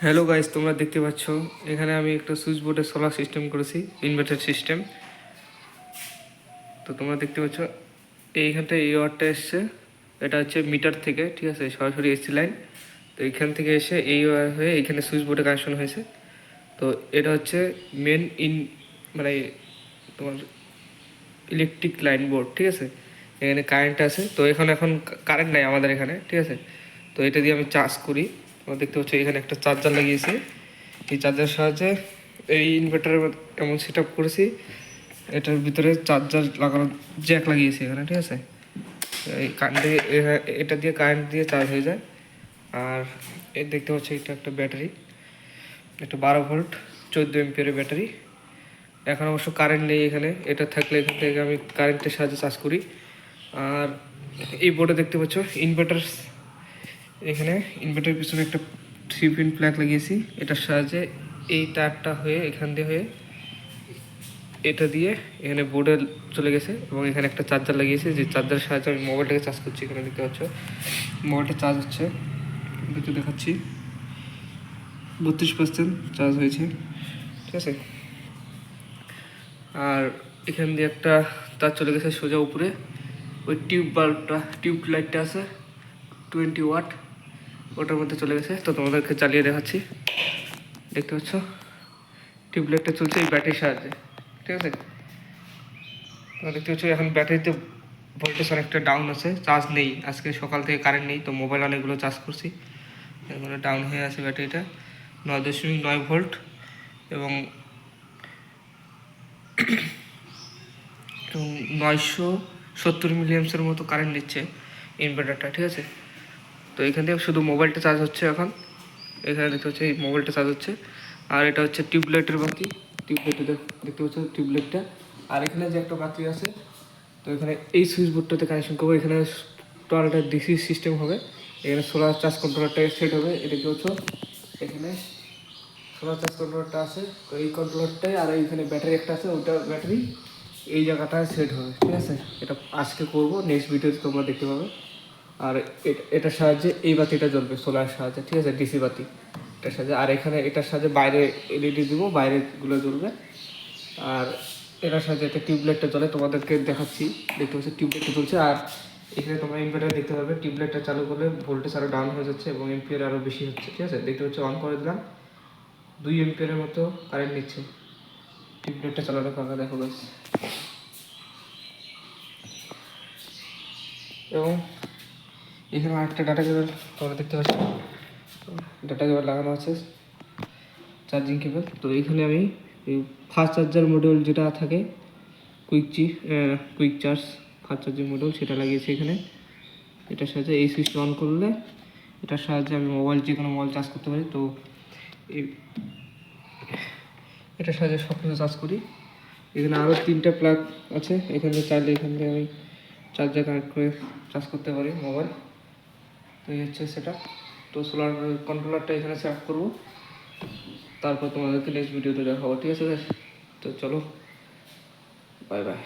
Hello guys, তোমরা দেখতে পাচ্ছ এখানে আমি একটা সুইচ বোর্ডে সোলার সিস্টেম করেছি, ইনভার্টার সিস্টেম। তো তোমরা দেখতে পাচ্ছ এইখানটা এই ওয়ারটা এসছে, এটা হচ্ছে মিটার থেকে, ঠিক আছে, সরাসরি এসি লাইন। তো এইখান থেকে এসে এই ওয়ার হয়ে এখানে সুইচ বোর্ডে কানেকশন হয়েছে। তো এটা হচ্ছে মেন মানে তোমার ইলেকট্রিক লাইন বোর্ড, ঠিক আছে। এখানে কারেন্ট আছে, তো এখন কারেন্ট নাই আমাদের এখানে, ঠিক আছে। তো এটা দিয়ে আমি চার্জ করি। তোমরা দেখতে পাচ্ছ এখানে একটা চার্জার লাগিয়েছি। এই চার্জারের সাহায্যে এই ইনভার্টারের এমন সেট আপ করেছি, এটার ভিতরে চার্জার লাগানোর জ্যাক লাগিয়েছি এখানে, ঠিক আছে। এই কারেন্ট দিয়ে এটা দিয়ে কারেন্ট দিয়ে চার্জ হয়ে যায়। আর এর দেখতে পাচ্ছ এটা একটা ব্যাটারি, একটা 12 ভোল্ট 14 এমপিয়ারের ব্যাটারি। এখন অবশ্য কারেন্ট নেই এখানে, এটা থাকলে এখান থেকে আমি কারেন্টের সাহায্যে চার্জ করি। আর এই বোর্ডে দেখতে পাচ্ছ ইনভার্টার, এখানে ইনভার্টারের পিছনে একটা 3 পিন প্লাগ লাগিয়েছি। এটার সাহায্যে এই তারটা হয়ে এখান দিয়ে হয়ে এটা দিয়ে এখানে বোর্ডে চলে গেছে, এবং এখানে একটা চার্জার লাগিয়েছি, যে চার্জারের সাহায্যে আমি মোবাইলটাকে চার্জ করছি। এখানে দেখতে পাচ্ছ মোবাইলটা চার্জ হচ্ছে, দেখতে দেখাচ্ছি 32% চার্জ হয়েছে, ঠিক আছে। আর এখান দিয়ে একটা তার চলে গেছে সোজা উপরে, ওই টিউব লাইটটা আছে 20 ওয়াট, ওটার মধ্যে চলে গেছে। তো তোমাদেরকে চালিয়ে দেখাচ্ছি, দেখতে পাচ্ছ টিউব লাইটটা চলছে এই ব্যাটারির সাহায্যে, ঠিক আছে। তোমরা দেখতে পাচ্ছ এখন ব্যাটারিতে ভোল্টেজ অনেকটা ডাউন আছে, চার্জ নেই, আজকে সকাল থেকে কারেন্ট নেই, তো মোবাইল অনেকগুলো চার্জ করছি, এগুলো ডাউন হয়ে আছে ব্যাটারিটা 9.9 ভোল্ট, এবং 970 মিলিঅ্যাম্পসের মতো কারেন্ট নিচ্ছে ইনভার্টারটা, ঠিক আছে। তো এখান থেকে শুধু মোবাইলটা চার্জ হচ্ছে এখন, এখানে দেখতে হচ্ছে এই মোবাইলটা চার্জ হচ্ছে। আর এটা হচ্ছে টিউবলাইটের বাতি, টিউবলাইটটা দেখতে পাচ্ছ টিউবলাইটটা। আর এখানে যে একটা বাতি আছে, তো এখানে এই সুইচ বোর্ডটাতে কানেকশন করবো। এখানে টোটালটা ডিসি সিস্টেম হবে, এখানে সোলার চার্জ কন্ট্রোলারটা সেট হবে। এটা কি হচ্ছে এখানে সোলার চার্জ কন্ট্রোলারটা আছে, তো এই কন্ট্রোলারটাই, আর এইখানে ব্যাটারি একটা আছে, ওটা ব্যাটারি এই জায়গাটায় সেট হবে, ঠিক আছে। এটা আজকে করবো, নেক্সট ভিডিওতে তোমরা দেখতে পাবে। আর এটার সাহায্যে এই বাতিটা জ্বলবে সোলার সাহায্যে, ঠিক আছে, ডিসি বাতি এটার সাহায্যে। আর এখানে এটার সাহায্যে বাইরে এলইডি দেবো, বাইরেগুলো জ্বলবে। আর এটার সাহায্যে একটা টিউবলাইটটা জ্বলে, তোমাদেরকে দেখাচ্ছি, দেখতে পাচ্ছি টিউবলাইটটা জ্বলছে। আর এখানে তোমরা ইনভার্টার দেখতে পাবে, টিউবলাইটটা চালু করলে ভোল্টেজ আরও ডাউন হয়ে যাচ্ছে এবং এমপিয়ার আরও বেশি হচ্ছে, ঠিক আছে। দেখতে পাচ্ছি অন করে দিলাম, 2 এমপিয়ারের মতো কারেন্ট নিচ্ছে। টিউবলাইটটা চালানো ফাঁকা, দেখো গাইস। এবং এখানে আরেকটা ডাটা কেবল তোমরা দেখতে পাচ্ছ, ডাটা কেবল লাগানো আছে, চার্জিং কেবল। তো এইখানে আমি এই ফাস্ট চার্জার মডিউল যেটা থাকে, quick charge fast charging module, সেটা লাগিয়েছি এখানে। এটার সাহায্যে এই সুইচটা অন করলে এটার সাহায্যে আমি যে কোনো মোবাইল চার্জ করতে পারি। তো এই এটার সাহায্যে সব কিছু চার্জ করি। এখানে আরও 3টা প্লাগ আছে, এখানে চাইলে এখান থেকে আমি চার্জার কানেক্ট করে চার্জ করতে পারি মোবাইল। তো এই হচ্ছে সেটা। তো সোলার কন্ট্রোলারটা এখানে সেট করবো, তারপর তোমাদেরকে নেক্সট ভিডিওতে দেখাবো, ঠিক আছে। তো চলো, বাই বাই।